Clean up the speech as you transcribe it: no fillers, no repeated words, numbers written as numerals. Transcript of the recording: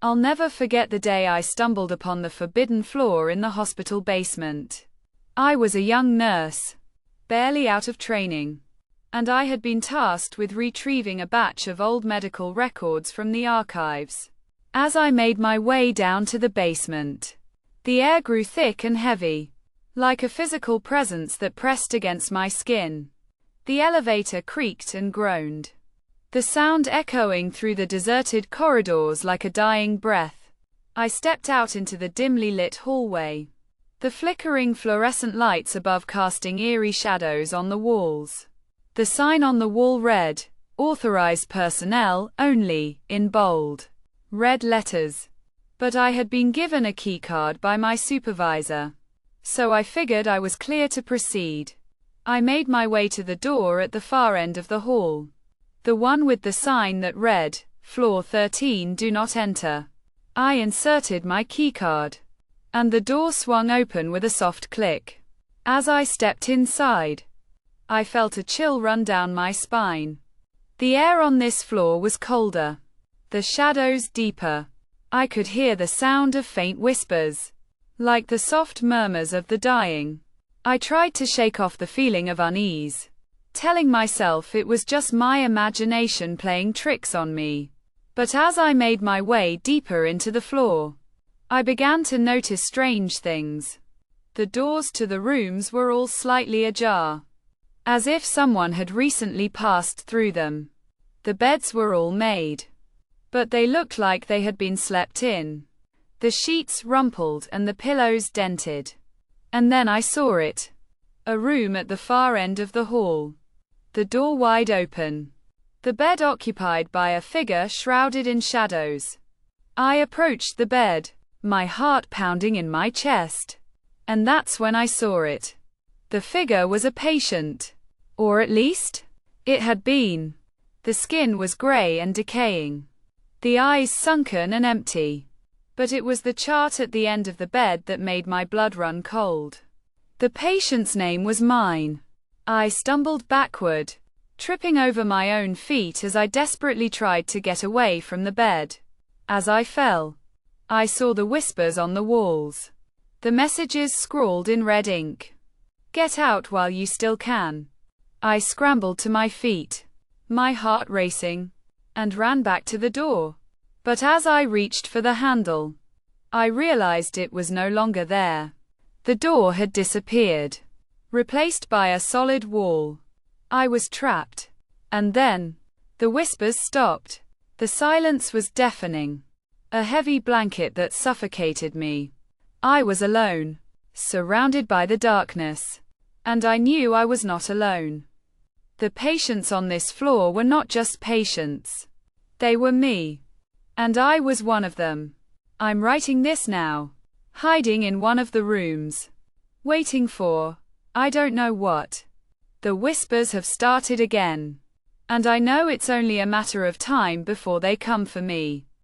I'll never forget the day I stumbled upon the forbidden floor in the hospital basement. I was a young nurse, barely out of training, and I had been tasked with retrieving a batch of old medical records from the archives. As I made my way down to the basement, the air grew thick and heavy, like a physical presence that pressed against my skin. The elevator creaked and groaned, the sound echoing through the deserted corridors like a dying breath. I stepped out into the dimly lit hallway, the flickering fluorescent lights above casting eerie shadows on the walls. The sign on the wall read, "Authorized personnel only," in bold red letters. But I had been given a keycard by my supervisor, so I figured I was clear to proceed. I made my way to the door at the far end of the hall, the one with the sign that read, "Floor 13, do not enter." I inserted my keycard, and the door swung open with a soft click. As I stepped inside, I felt a chill run down my spine. The air on this floor was colder, the shadows deeper. I could hear the sound of faint whispers, like the soft murmurs of the dying. I tried to shake off the feeling of unease, telling myself it was just my imagination playing tricks on me. But as I made my way deeper into the floor, I began to notice strange things. The doors to the rooms were all slightly ajar, as if someone had recently passed through them. The beds were all made, but they looked like they had been slept in. The sheets rumpled and the pillows dented. And then I saw it. A room at the far end of the hall. The door wide open. The bed occupied by a figure shrouded in shadows. I approached the bed, my heart pounding in my chest. And that's when I saw it. The figure was a patient. Or at least, it had been. The skin was gray and decaying, the eyes sunken and empty. But it was the chart at the end of the bed that made my blood run cold. The patient's name was mine. I stumbled backward, tripping over my own feet as I desperately tried to get away from the bed. As I fell, I saw the whispers on the walls, the messages scrawled in red ink. "Get out while you still can." I scrambled to my feet, my heart racing, and ran back to the door. But as I reached for the handle, I realized it was no longer there. The door had disappeared, replaced by a solid wall. I was trapped. And then, the whispers stopped. The silence was deafening, a heavy blanket that suffocated me. I was alone, surrounded by the darkness. And I knew I was not alone. The patients on this floor were not just patients. They were me. And I was one of them. I'm writing this now, hiding in one of the rooms, waiting for, I don't know what. The whispers have started again. And I know it's only a matter of time before they come for me.